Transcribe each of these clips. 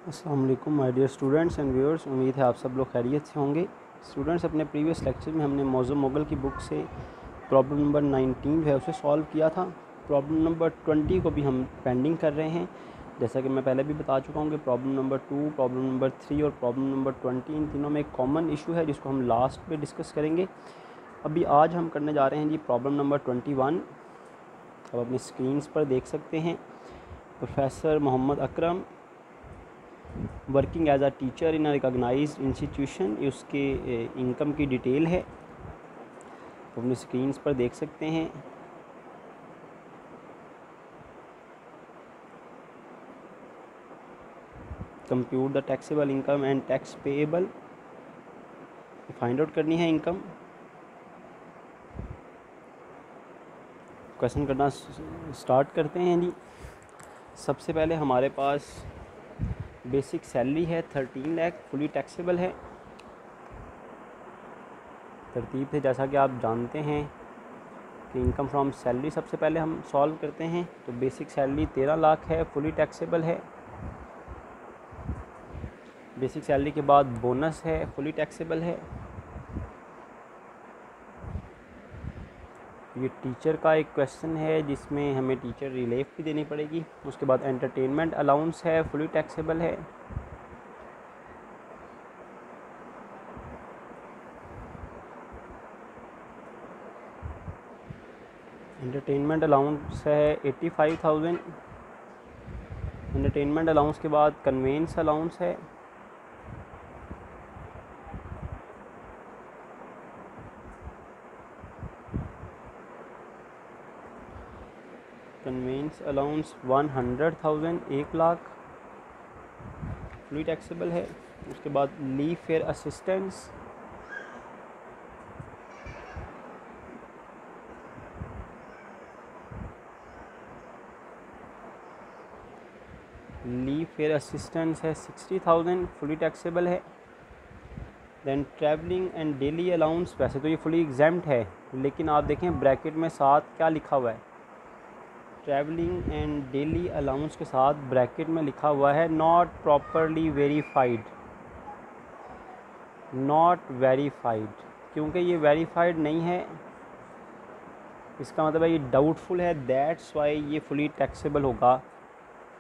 अस्सलाम वालेकुम my dear students and viewers. उम्मीद है आप सब लोग खैरियत से होंगे। स्टूडेंट्स, अपने प्रीवियस लेक्चर में हमने मौज़ू मुग़ल की बुक से प्रॉब्लम नंबर 19 है उसे सॉल्व किया था। प्रॉब्लम नंबर 20 को भी हम पेंडिंग कर रहे हैं। जैसा कि मैं पहले भी बता चुका हूँ कि प्रॉब्लम नंबर 2, प्रॉब्लम नंबर 3 और प्रॉब्लम नंबर 20 इन तीनों में एक कॉमन इशू है जिसको हम लास्ट में डिस्कस करेंगे। अभी आज हम करने जा रहे हैं जी प्रॉब्लम नंबर 21। अब अपनी स्क्रीन्स पर देख सकते हैं professor Mohammad Akram working as a teacher in a recognised institution, उसके इनकम की डिटेल है, अपनी स्क्रीन्स पर देख सकते हैं। Compute the taxable income and tax payable, find out करनी है इनकम। क्वेश्चन करना स्टार्ट करते हैं जी। सबसे पहले हमारे पास बेसिक सैलरी है 13 लाख, फुली टैक्सेबल है। तरतीब से जैसा कि आप जानते हैं कि इनकम फ्रॉम सैलरी सबसे पहले हम सॉल्व करते हैं। तो बेसिक सैलरी 13 लाख है, फुली टैक्सेबल है। बेसिक सैलरी के बाद बोनस है, फुली टैक्सेबल है। ये टीचर का एक क्वेश्चन है जिसमें हमें टीचर रिलीफ भी देनी पड़ेगी। उसके बाद एंटरटेनमेंट अलाउंस है, फुली टैक्सेबल है। एंटरटेनमेंट अलाउंस है 85,000। एंटरटेनमेंट अलाउंस के बाद कन्वेंस अलाउंस है, conveyance allowance 100,000, 1 lakh, fully taxable है। उसके बाद leave fare assistance, leave fare assistance है 60,000, फुली टैक्सेबल है। Then travelling and daily allowance, वैसे तो ये फुली एग्जाम्प्ट है लेकिन आप देखें ब्रैकेट में साथ क्या लिखा हुआ है, ट्रैवलिंग एंड डेली अलाउंस के साथ ब्रैकेट में लिखा हुआ है not properly verified. Not verified क्योंकि ये वेरीफाइड नहीं है, इसका मतलब है ये डाउटफुल है, दैट्स वाई ये फुली टैक्सेबल होगा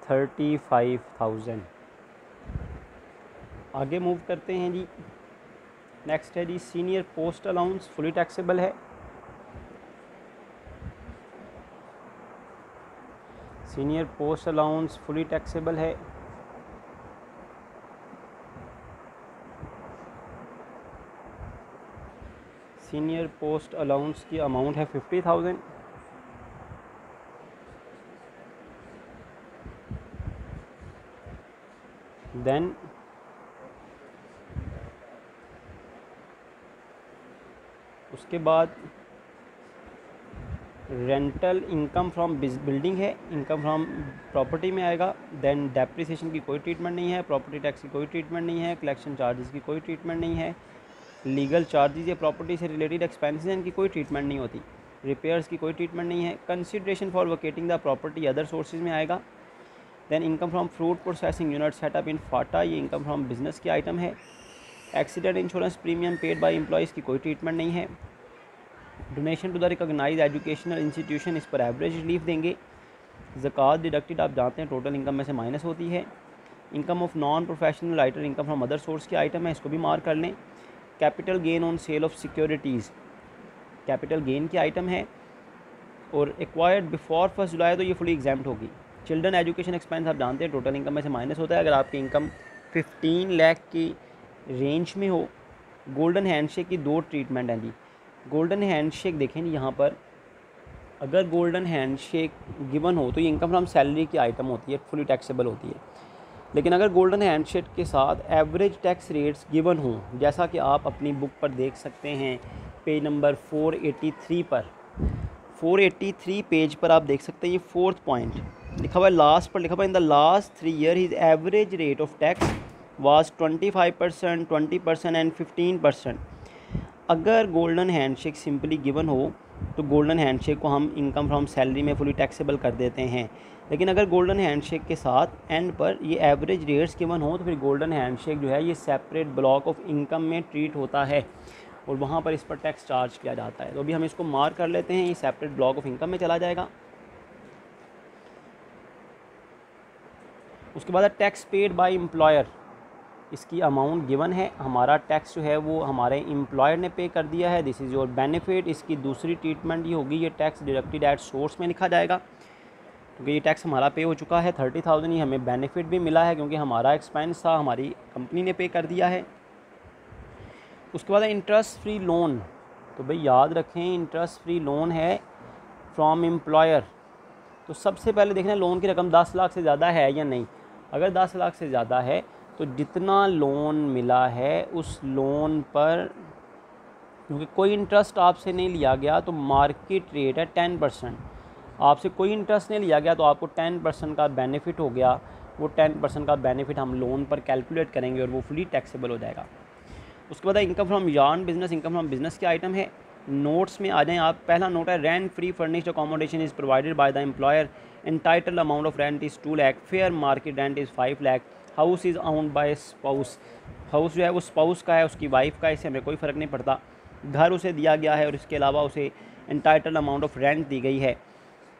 35,000। आगे मूव करते हैं जी। नेक्स्ट है जी senior post allowance, fully taxable है। Senior post allowance fully taxable है। सीनियर पोस्ट अलाउंस की अमाउंट है 50,000। देन उसके बाद रेंटल इनकम फ्रॉम बिल्डिंग है, इनकम फ्रॉम प्रॉपर्टी में आएगा। देन डेप्रिसिएशन की कोई ट्रीटमेंट नहीं है, प्रॉपर्टी टैक्स की कोई ट्रीटमेंट नहीं है, कलेक्शन चार्जेस की कोई ट्रीटमेंट नहीं है, लीगल चार्जेस या प्रॉपर्टी से रिलेटेड एक्सपेंसेस इनकी कोई ट्रीटमेंट नहीं होती, रिपेयर्स की कोई ट्रीटमेंट नहीं है। Consideration for vacating the property other sources में आएगा। Then income from fruit processing unit setup in FATA, ये इनकम फ्रॉम बिजनेस की आइटम है। Accident insurance premium paid by employees की कोई ट्रीटमेंट नहीं है। Donation to the recognise educational institution, इस पर एवरेज रिलीफ देंगे। ज़कात डिडक्टेड आप जानते हैं टोटल इनकम में से माइनस होती है। Income of non professional writer, income from other source की आइटम है, इसको भी मार्क कर लें। Capital gain on sale of securities, capital gain की आइटम है और एक्वायर्ड बिफोर 1 जुलाई तो ये फुली एग्जाम्प्ट होगी। चिल्ड्रन एजुकेशन एक्सपेंस आप जानते हैं टोटल इनकम में से माइनस होता है अगर आपकी इनकम 15 लाख की रेंज में हो। गोल्डन हैंडशेक की 2 ट्रीटमेंट हैं जी। गोल्डन हैंडशेक देखें जी, यहाँ पर अगर गोल्डन हैंडशेक गिवन हो तो ये इनकम फ्रॉम सैलरी की आइटम होती है, फुली टैक्सेबल होती है। लेकिन अगर गोल्डन हैंडशेक के साथ एवरेज टैक्स रेट्स गिवन हों, जैसा कि आप अपनी बुक पर देख सकते हैं पेज नंबर 483 पर, 483 पेज पर आप देख सकते हैं ये 4th पॉइंट लिखा हुआ है, लास्ट पर लिखा हुआ है in the last 3 year his average rate of tax was 25%, 20% and 15%। अगर गोल्डन हैंडशेक सिंपली गिवन हो तो गोल्डन हैंडशेक को हम इनकम फ्रॉम सैलरी में फुली टैक्सेबल कर देते हैं। लेकिन अगर गोल्डन हैंडशेक के साथ एंड पर ये एवरेज रेट्स गिवन हो तो फिर गोल्डन हैंडशेक जो है ये सेपरेट ब्लॉक ऑफ इनकम में ट्रीट होता है और वहाँ पर इस पर टैक्स चार्ज किया जाता है। तो अभी हम इसको मार्क कर लेते हैं, ये सेपरेट ब्लॉक ऑफ इनकम में चला जाएगा। उसके बाद टैक्स पेड बाय एम्प्लॉयर, इसकी अमाउंट गिवन है, हमारा टैक्स जो है वो हमारे एम्प्लॉयर ने पे कर दिया है, दिस इज़ योर बेनिफिट। इसकी दूसरी ट्रीटमेंट ये होगी, ये टैक्स डिडक्टेड एट सोर्स में लिखा जाएगा क्योंकि ये टैक्स हमारा पे हो चुका है 30,000, ये हमें बेनिफिट भी मिला है क्योंकि हमारा एक्सपेंस था, हमारी कंपनी ने पे कर दिया है। उसके बाद इंटरेस्ट फ्री लोन, तो भाई याद रखें इंटरेस्ट फ्री लोन है फ्रॉम एम्प्लॉयर। तो सबसे पहले देखना लोन की रकम 10 लाख से ज़्यादा है या नहीं। अगर 10 लाख से ज़्यादा है तो जितना लोन मिला है उस लोन पर, क्योंकि कोई इंटरेस्ट आपसे नहीं लिया गया तो मार्केट रेट है 10%, आपसे कोई इंटरेस्ट नहीं लिया गया तो आपको 10% का बेनिफिट हो गया। वो 10% का बेनिफिट हम लोन पर कैलकुलेट करेंगे और वो फुली टैक्सेबल हो जाएगा। उसके बाद income from yarn business, income from business के आइटम है। नोट्स में आ जाएँ आप, पहला नोट है rent free furnished accommodation is provided by the employer, entitle amount of rent is 2 lakh, fair market rent is 5 lakh, house is owned by spouse, house जो है वो स्पाउस का है, उसकी वाइफ का है, इससे हमें कोई फ़र्क नहीं पड़ता, घर उसे दिया गया है और इसके अलावा उसे एंटाइटल अमाउंट ऑफ रेंट दी गई है।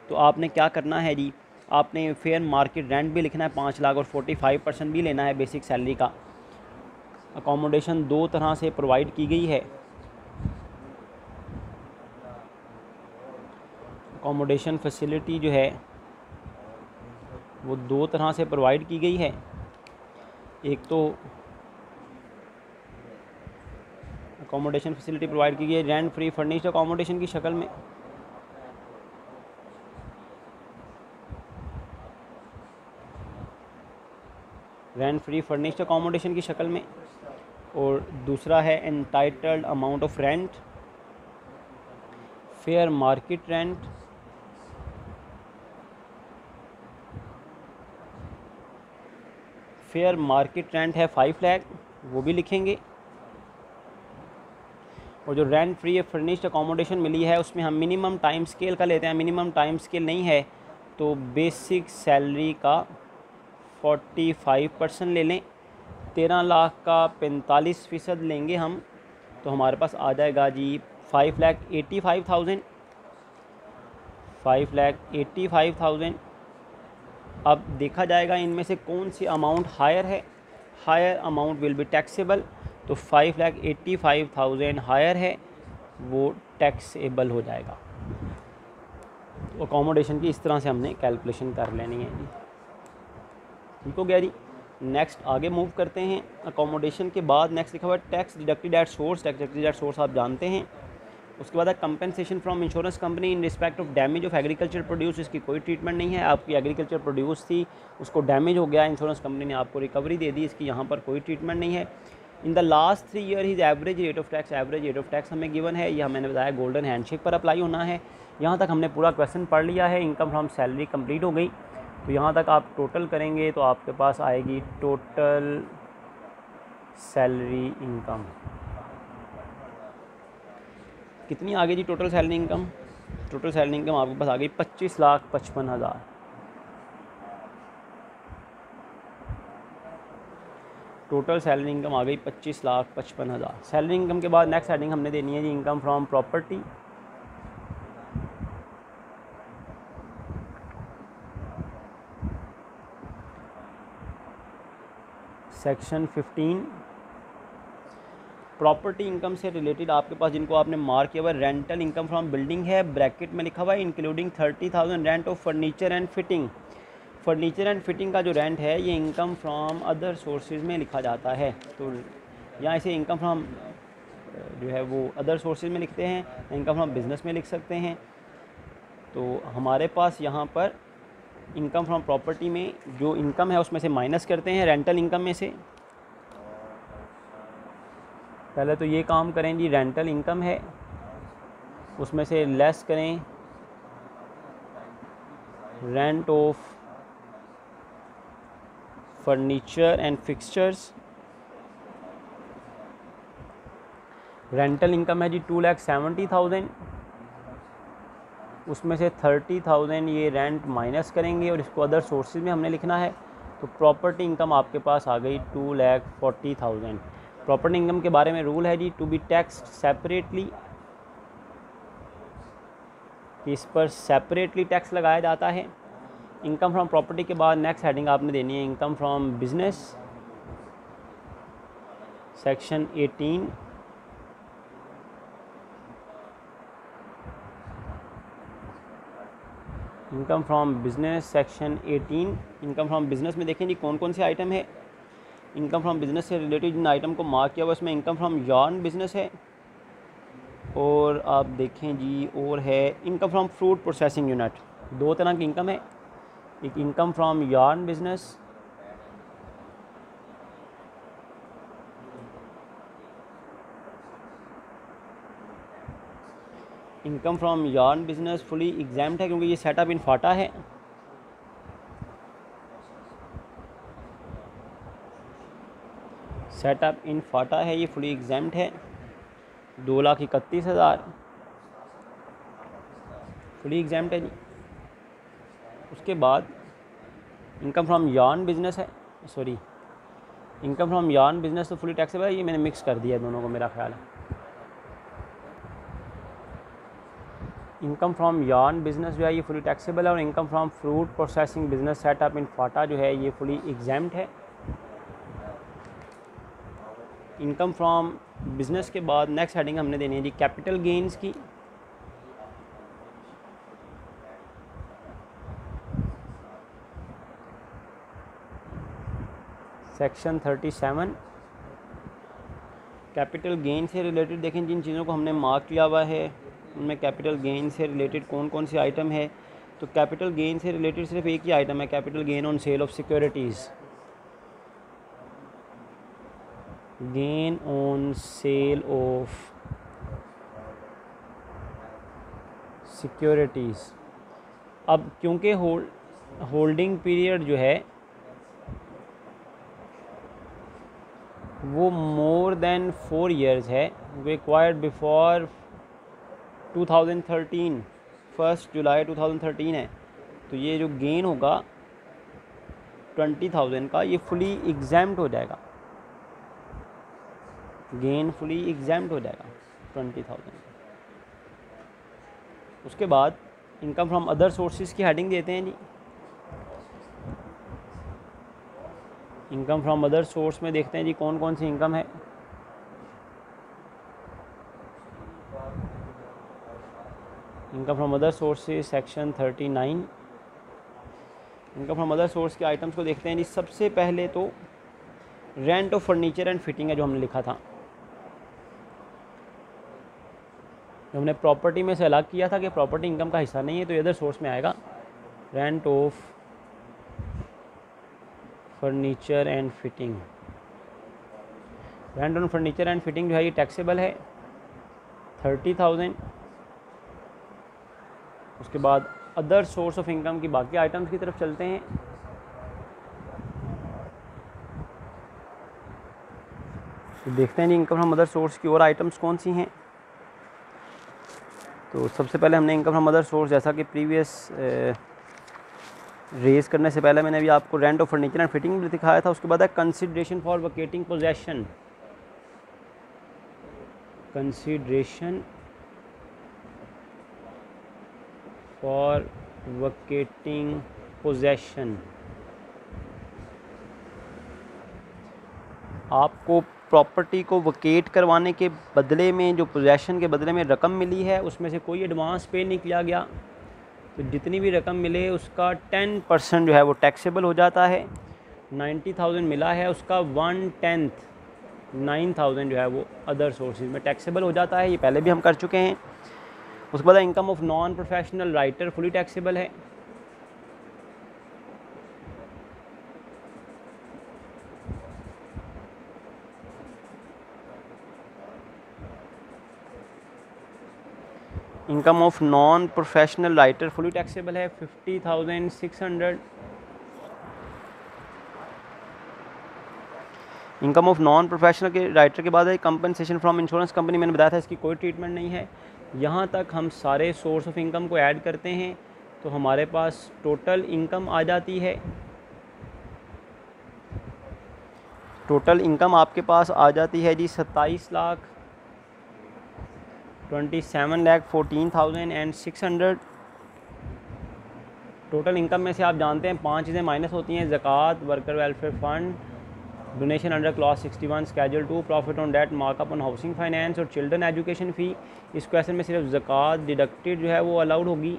तो आपने क्या करना है जी, आपने फेयर मार्केट रेंट भी लिखना है 5 लाख और 45% भी लेना है बेसिक सैलरी का। अकोमोडेशन 2 तरह से प्रोवाइड की गई है, अकोमोडेशन फैसिलिटी जो है वो 2 तरह से प्रोवाइड की गई है। एक तो अकोमोडेशन फैसिलिटी प्रोवाइड की गई है रेंट फ्री फर्निश्ड अकोमोडेशन की शक्ल में, रेंट फ्री फर्निश्ड अकोमोडेशन की शक्ल में, और दूसरा है entitled amount of rent, fair market rent, fair market rent है 5 लाख, वो भी लिखेंगे। और जो रेंट फ्री फर्निश्ड अकोमोडेशन मिली है उसमें हम मिनिमम टाइम स्केल का लेते हैं, मिनिमम टाइम स्केल नहीं है तो बेसिक सैलरी का 45% ले लें, 13 लाख का 45% लेंगे हम, तो हमारे पास आ जाएगा जी 5,85,000, 5,85,000। अब देखा जाएगा इनमें से कौन सी अमाउंट हायर है, higher amount will be taxable, तो 5,85,000 हायर है, वो टैक्सेबल हो जाएगा। तो अकोमोडेशन की इस तरह से हमने कैलकुलेशन कर लेनी है जी, ठीक हो गया जी। नेक्स्ट आगे मूव करते हैं। अकोमोडेशन के बाद नेक्स्ट लिखा हुआ है tax deducted at source, tax deducted at source आप जानते हैं। उसके बाद है compensation from insurance company in respect of damage of agriculture produce, इसकी कोई ट्रीटमेंट नहीं है। आपकी एग्रीकल्चर प्रोड्यूस थी, उसको डैमेज हो गया, इंश्योरेंस कंपनी ने आपको रिकवरी दे दी, इसकी यहाँ पर कोई ट्रीटमेंट नहीं है। In the last 3 year his average rate of tax, average rate of tax हमें गिवन है, यह मैंने बताया गोल्डन हैंडशेक पर अप्लाई होना है। यहाँ तक हमने पूरा क्वेश्चन पढ़ लिया है, इनकम फ्रॉम सैलरी कंप्लीट हो गई। तो यहाँ तक आप टोटल करेंगे तो आपके पास आएगी टोटल सैलरी इनकम, कितनी आ गई जी total salary income, total salary income आपके पास आ गई 25,55,000। टोटल सैलरी इनकम आ गई 25,55,000। सैलरी इनकम के बाद नेक्स्ट हेडिंग हमने देनी है जी income from property. Section 15 property income से रिलेटेड आपके पास जिनको आपने मार्क किया हुआ है, रेंटल इनकम फ्रॉम बिल्डिंग है, ब्रैकेट में लिखा हुआ है including 30,000 rent of furniture and fitting. Furniture and fitting का जो रेंट है ये इनकम फ्रॉम अदर सोर्सेज में लिखा जाता है, तो यहाँ इसे इनकम फ्रॉम जो है वो अदर सोर्सेज में लिखते हैं, इनकम फ्रॉम बिजनेस में लिख सकते हैं। तो हमारे पास यहाँ पर इनकम फ्रॉम प्रॉपर्टी में जो इनकम है उसमें से माइनस करते हैं रेंटल इनकम में से। पहले तो ये काम करें जी, रेंटल इनकम है उसमें से लेस करें rent of furniture and fixtures. Rental income है जी 2,70,000, उसमें से 30,000 ये रेंट माइनस करेंगे और इसको अदर सोर्सेज में हमने लिखना है। तो प्रॉपर्टी इनकम आपके पास आ गई 2,40,000। प्रॉपर्टी इनकम के बारे में रूल है जी, टू बी टैक्स सेपरेटली, कि इस पर सेपरेटली टैक्स लगाया जाता है। इनकम फ्रॉम प्रॉपर्टी के बाद नेक्स्ट हेडिंग आपने देनी है income from business, section 18। Income from business section 18। Income from business में देखें जी कौन कौन से आइटम है। इनकम फ्रॉम बिजनेस से रिलेटेड जिन आइटम को मार्क किया हुआ उसमें इनकम फ्रॉम यार्न बिजनेस है, और आप देखें जी और है income from fruit processing unit. दो तरह की इनकम है, एक income from yarn business, income from yarn business fully exempt है क्योंकि ये सेटअप इन फाटा है। सेटअप इन फाटा है, ये फुली एग्जाम्ड है। 2,31,000 फुली एग्जाम्ड है जी। उसके बाद इनकम फ्रॉम यार्न बिजनेस है, sorry income from yarn business तो फुली टैक्सेबल है, ये मैंने मिक्स कर दिया दोनों को, मेरा ख्याल है। इनकम फ्रॉम यार्न बिजनेस जो है ये फुली टैक्सेबल है, और income from fruit processing business setup in FATA जो है ये फुली एग्जाम्ड है। इनकम फ्रॉम बिजनेस के बाद नेक्स्ट हेडिंग हमने देनी है जी कैपिटल गेन्स की। सेक्शन 37। कैपिटल गेन से रिलेटेड देखें जिन चीज़ों को हमने मार्क किया हुआ है उनमें कैपिटल गेन से रिलेटेड कौन कौन से आइटम है। तो कैपिटल गेन से रिलेटेड सिर्फ एक ही आइटम है, capital gain on sale of securities. Gain on sale of securities. अब क्योंकि होल्डिंग पीरियड जो है वो मोर देन 4 years है, रिक्वायर्ड बिफोर 2013, 1 जुलाई 2013 है, तो ये जो गेन होगा 20,000 का ये फुली एग्जाम्ड हो जाएगा, गेन फुली एग्जाम्ड हो जाएगा 20,000। उसके बाद इनकम फ्रॉम अदर सोर्सेज की हेडिंग देते हैं जी। इनकम फ्रॉम अदर सोर्स में देखते हैं जी कौन कौन सी इनकम है। Income from other sources section 39। Income from other source के आइटम्स को देखते हैं जी। सबसे पहले तो rent of furniture and fitting है जो हमने लिखा था, जो हमने प्रॉपर्टी में से अलग किया था कि प्रॉपर्टी इनकम का हिस्सा नहीं है, तो ये अदर सोर्स में आएगा। Rent of furniture and fitting, rent on furniture and fitting जो है ये टैक्सेबल है 30,000। उसके बाद अदर सोर्स ऑफ इनकम की बाकी आइटम्स की तरफ चलते हैं। तो देखते हैं जी इनकम फ्रॉम अदर सोर्स की और आइटम्स कौन सी हैं। तो सबसे पहले हमने इनकम फ्रॉम अदर सोर्स, जैसा कि प्रीवियस रेज़ करने से पहले मैंने अभी आपको rent of furniture and fitting भी दिखाया था। उसके बाद है consideration for vacating possession, consideration for vacating possession. आपको प्रॉपर्टी को वकेट करवाने के बदले में, जो पोजेशन के बदले में रकम मिली है, उसमें से कोई एडवांस पे नहीं किया गया, तो जितनी भी रकम मिले उसका 10% जो है वो टैक्सेबल हो जाता है। 90,000 मिला है, उसका 1/10 9,000 जो है वो अदर सोर्सेज में टैक्सेबल हो जाता है। ये पहले भी हम कर चुके हैं। उसके बाद income of non professional writer fully taxable है। Income of non professional writer fully taxable है 50,600। इनकम ऑफ नॉन प्रोफेशनल के राइटर के बाद है कंपनसेशन फ्रॉम इंश्योरेंस कंपनी। मैंने बताया था इसकी कोई ट्रीटमेंट नहीं है। यहाँ तक हम सारे सोर्स ऑफ इनकम को ऐड करते हैं तो हमारे पास टोटल इनकम आ जाती है। टोटल इनकम आपके पास आ जाती है जी 27,27,14,600। टोटल इनकम में से आप जानते हैं 5 चीज़ें माइनस होती हैं, ज़कात, worker welfare fund, donation under clause 61 schedule 2, profit on debt, markup on housing finance और चिल्ड्रन एजुकेशन फ़ी। इस क्वेश्चन में सिर्फ ज़कात डिडक्टेड जो है वो अलाउड होगी।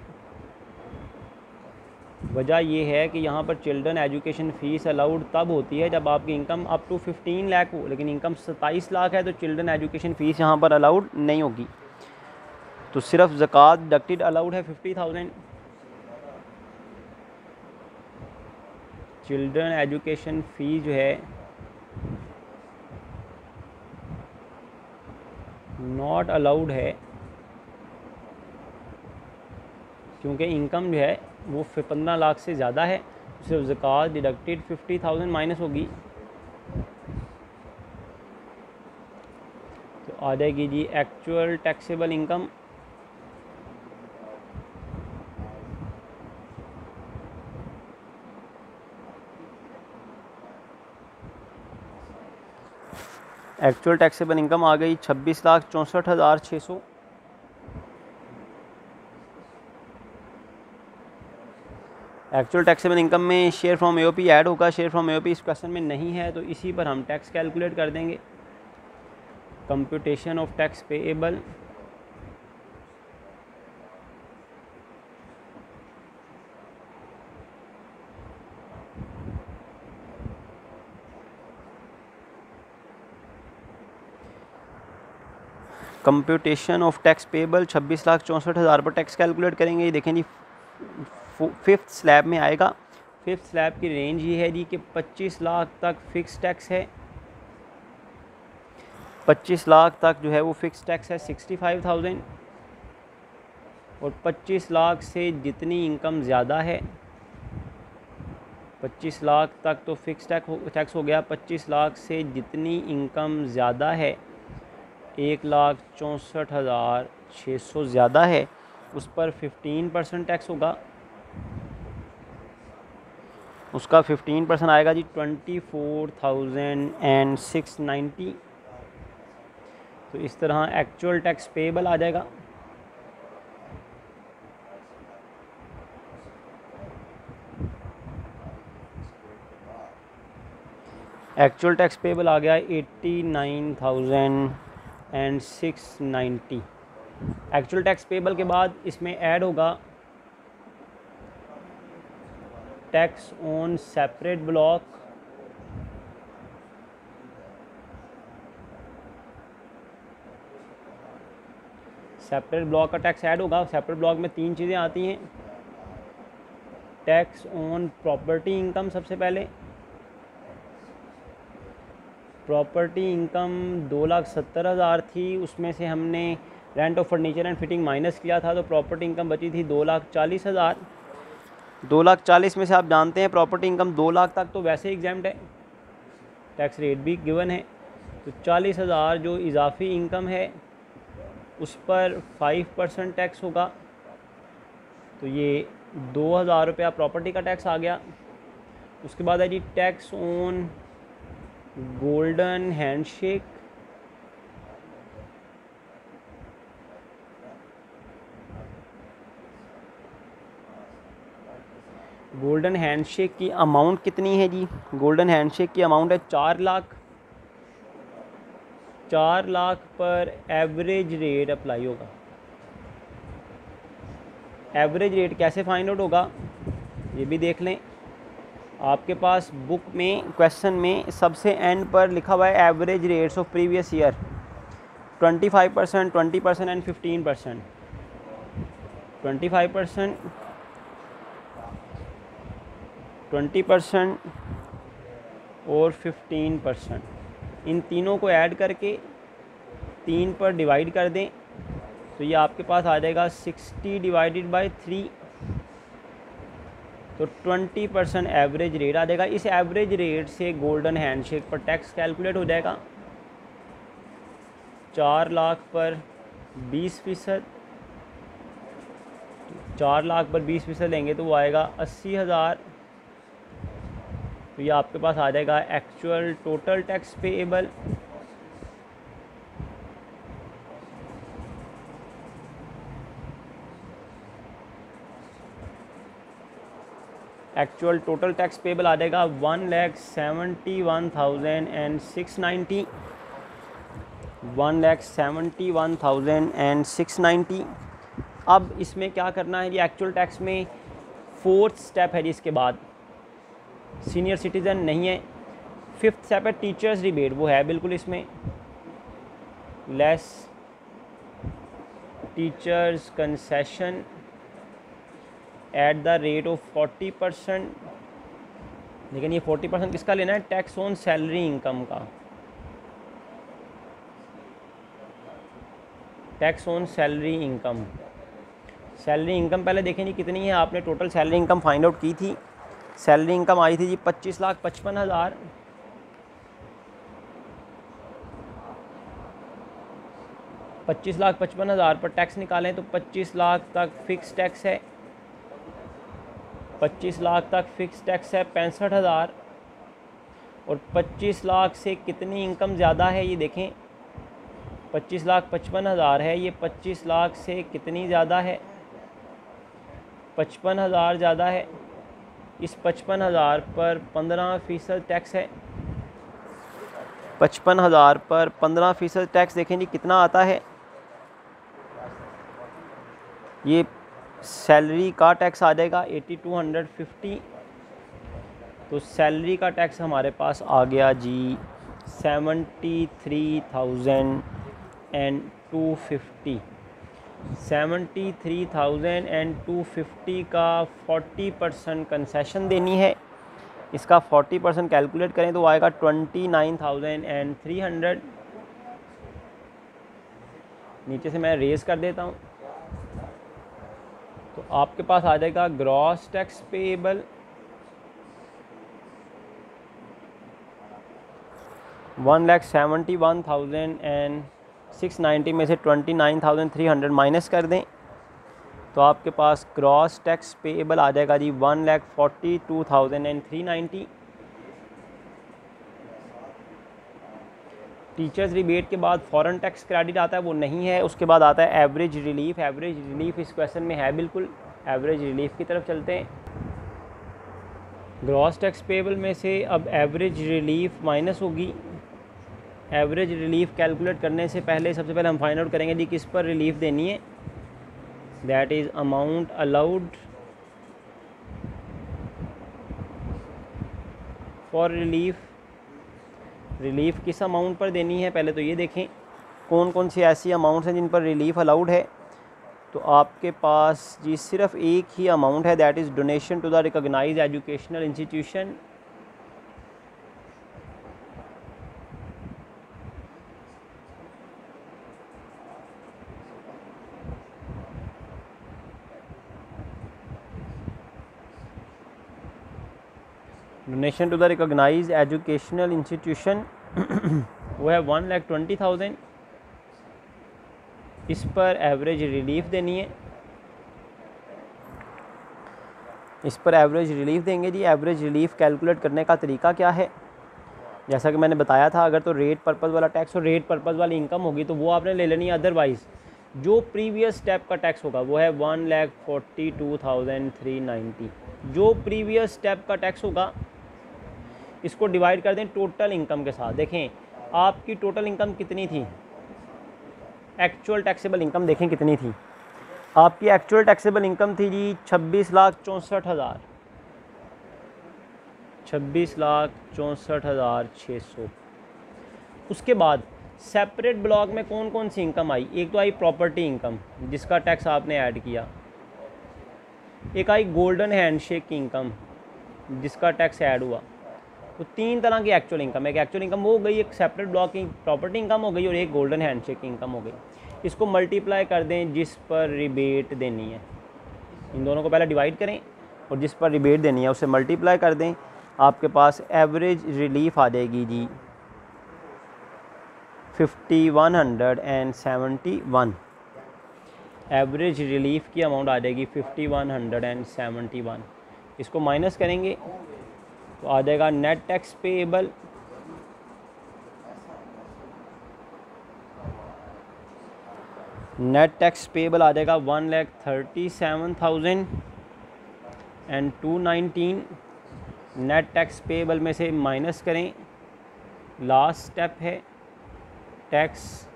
वजह ये है कि यहाँ पर चिल्ड्रन एजुकेशन फ़ीस अलाउड तब होती है जब आपकी इनकम अप टू 15 लाख हो, लेकिन इनकम 27 लाख है तो चिल्ड्रन एजुकेशन फ़ीस यहाँ पर अलाउड नहीं होगी। तो सिर्फ ज़कात डिडक्टेड अलाउड है 50,000। चिल्ड्रन एजुकेशन फ़ी जो है नॉट अलाउड है क्योंकि इनकम जो है वो 15 लाख से ज़्यादा है। सिर्फ ज़कात डिडक्टेड 50,000 माइनस होगी तो आ जाएगी जी actual taxable income. Actual taxable income आ गई 26,64,600। एक्चुअल टैक्सेबल इनकम में शेयर फ्रॉम एओपी ऐड होगा। शेयर फ्रॉम एओपी इस क्वेश्चन में नहीं है तो इसी पर हम टैक्स कैलकुलेट कर देंगे। Computation of tax payable, computation of tax payable 26,64,000 पर टैक्स कैलकुलेट करेंगे। ये देखें जी 5th स्लैब में आएगा। 5th स्लैब की रेंज ये है जी कि 25 लाख तक फ़िक्स टैक्स है। 25 लाख तक जो है वो फ़िक्स टैक्स है 65,000 और 25 लाख से जितनी इनकम ज़्यादा है, 25 लाख तक तो फ़िक्स टैक्स हो गया। 25 लाख से जितनी इनकम ज़्यादा है, 1,64,600 ज़्यादा है, उस पर 15% टैक्स होगा। उसका 15% आएगा जी 24,690। तो इस तरह एक्चुअल टैक्स पेएबल आ जाएगा। एक्चुअल टैक्स पेएबल आ गया 89,690। एक्चुअल टैक्स पेएबल के बाद इसमें ऐड होगा tax on separate block, separate block का टैक्स ऐड होगा। सेपरेट ब्लॉक में 3 चीज़ें आती हैं। टैक्स ऑन प्रॉपर्टी इनकम, सबसे पहले प्रॉपर्टी इनकम 2,70,000 थी, उसमें से हमने rent of furniture and fitting minus किया था तो प्रॉपर्टी इनकम बची थी 2,40,000। 2,40,000 में से आप जानते हैं प्रॉपर्टी इनकम 2 लाख तक तो वैसे एग्जाम्प्ट है, टैक्स रेट भी गिवन है। तो 40,000 जो इजाफी इनकम है उस पर 5% टैक्स होगा। तो ये 2,000 रुपया प्रॉपर्टी का टैक्स आ गया। उसके बाद है जी tax on golden handshake, golden handshake की अमाउंट कितनी है जी? गोल्डन हैंडशेक की अमाउंट है 4 लाख। 4 लाख पर एवरेज रेट अप्लाई होगा। एवरेज रेट कैसे फाइंड आउट होगा ये भी देख लें। आपके पास बुक में क्वेश्चन में सबसे एंड पर लिखा हुआ है average rates of previous year, 25%, 20% and 15%। 25%, 20% और 15%, इन तीनों को ऐड करके 3 पर डिवाइड कर दें तो ये आपके पास आ जाएगा 60 डिवाइडेड बाई 3, तो 20% एवरेज रेट आ जाएगा। इस एवरेज रेट से गोल्डन हैंडशेक पर टैक्स कैलकुलेट हो जाएगा। 4 लाख पर 20%, 4 लाख पर 20% लेंगे तो वो आएगा 80,000। तो ये आपके पास आ जाएगा actual total tax payable. Actual total tax payable आ जाएगा 1,71,690, 1,71,690। अब इसमें क्या करना है जी, एक्चुअल टैक्स में 4th स्टेप है जी, इसके बाद सीनियर सिटीज़न नहीं है। 5th स्टेप है टीचर्स रिबेट, वो है बिल्कुल इसमें, less teachers concession at the rate of 40%। लेकिन ये 40% किसका लेना है, टैक्स ऑन सैलरी इनकम का, tax on salary income. Salary income पहले देखें जी कितनी है, आपने total salary income find out की थी। सैलरी इनकम आई थी जी 25,55,000। 25,55,000 पर टैक्स निकालें तो 25 लाख तक फ़िक्स टैक्स है, 25 लाख तक फ़िक्स टैक्स है 65,000। और 25 लाख से कितनी इनकम ज़्यादा है ये देखें, 25,55,000 है, ये 25 लाख से कितनी ज़्यादा है, 55,000 ज़्यादा है। इस 55,000 पर 15% टैक्स है, 55,000 पर 15% टैक्स देखें जी कितना आता है। ये सैलरी का टैक्स आ जाएगा 8250। तो सैलरी का टैक्स हमारे पास आ गया जी 73,250। 73,250 का 40% कंसेशन देनी है। इसका 40% कैलकुलेट करें तो आएगा 29,300। नीचे से मैं रेज़ कर देता हूँ, तो आपके पास आ जाएगा ग्रॉस टैक्स पेएबल 1,71,690 में से 29,300 माइनस कर दें तो आपके पास ग्रॉस टैक्स पेएबल आ जाएगा जी 1,42,390। टीचर्स रिबेट के बाद फॉरेन टैक्स क्रेडिट आता है, वो नहीं है। उसके बाद आता है एवरेज रिलीफ। एवरेज रिलीफ इस क्वेश्चन में है बिल्कुल, एवरेज रिलीफ की तरफ चलते हैं। ग्रॉस टैक्स पेएबल में से अब एवरेज रिलीफ माइनस होगी। एवरेज रिलीफ कैलकुलेट करने से पहले सबसे पहले हम फाइंड आउट करेंगे जी किस पर रिलीफ देनी है, that is amount allowed for relief. Relief किस अमाउंट पर देनी है पहले तो ये देखें कौन कौन सी ऐसी अमाउंट्स हैं जिन पर रिलीफ अलाउड है। तो आपके पास जी सिर्फ एक ही अमाउंट है, that is donation to the recognised educational institution. Donation to the recognised educational institution वो है 1,20,000। इस पर एवरेज रिलीफ देनी है, इस पर एवरेज रिलीफ देंगे जी। एवरेज रिलीफ कैलकुलेट करने का तरीका क्या है, जैसा कि मैंने बताया था, अगर तो रेट पर्पज़ वाला टैक्स और रेट पर्पज़ वाली इनकम होगी तो वो आपने ले लेनी है। अदरवाइज़ जो प्रीवियस स्टेप का टैक्स होगा वो है 1,42,390। जो प्रीवियस स्टेप का टैक्स होगा इसको डिवाइड कर दें टोटल इनकम के साथ। देखें आपकी टोटल इनकम कितनी थी, एक्चुअल टैक्सेबल इनकम देखें कितनी थी। आपकी एक्चुअल टैक्सेबल इनकम थी जी 26,64,000, 26,64,600। उसके बाद सेपरेट ब्लॉक में कौन कौन सी इनकम आई, एक तो आई प्रॉपर्टी इनकम जिसका टैक्स आपने ऐड किया, एक आई गोल्डन हैंडशेक की इनकम जिसका टैक्स ऐड हुआ। तो 3 तरह की एक्चुअल इनकम है। एक एक्चुअल इनकम हो गई, एक सेपरेट ब्लॉक की प्रॉपर्टी इनकम हो गई और एक गोल्डन हैंडशेक की इनकम हो गई। इसको मल्टीप्लाई कर दें जिस पर रिबेट देनी है। इन दोनों को पहले डिवाइड करें और जिस पर रिबेट देनी है उसे मल्टीप्लाई कर दें। आपके पास एवरेज रिलीफ आ जाएगी जी 5,171। एवरेज रिलीफ की अमाउंट आ जाएगी 5171। इसको माइनस करेंगे तो आ जाएगा नेट टैक्स पेएबल आ जाएगा 1,37,219। नेट टैक्स पेएबल में से माइनस करें, लास्ट स्टेप है tax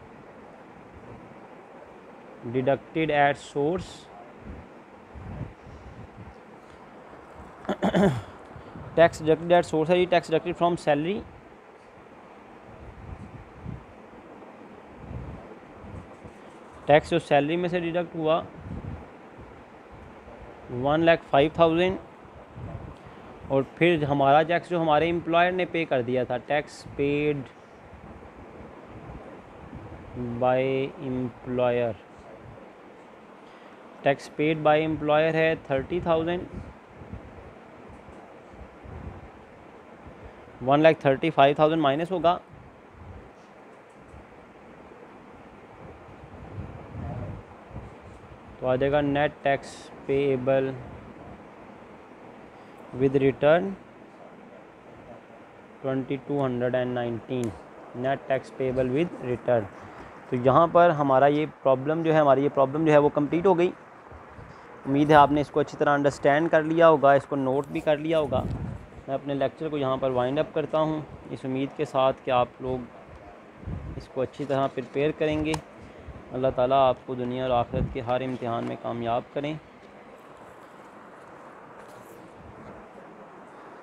deducted at source. Tax deducted at source है जी, tax deducted from salary. Tax जो सैलरी में से डिडक्ट हुआ 1,05,000, और फिर हमारा टैक्स जो हमारे एम्प्लॉयर ने पे कर दिया था, tax paid by employer, tax paid by employer है 30,000। 1,35,000 माइनस होगा, तो आ जाएगा net tax payable with return 2,219 net tax payable with return. तो यहाँ पर हमारा ये प्रॉब्लम जो है, हमारी ये प्रॉब्लम जो है वो कंप्लीट हो गई। उम्मीद है आपने इसको अच्छी तरह अंडरस्टैंड कर लिया होगा, इसको नोट भी कर लिया होगा। मैं अपने लेक्चर को यहाँ पर वाइंड अप करता हूँ इस उम्मीद के साथ कि आप लोग इसको अच्छी तरह प्रिपेयर करेंगे। अल्लाह ताला आपको दुनिया और आखिरत के हर इम्तिहान में कामयाब करें।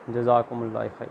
जज़ाकुमुल्लाह खैर।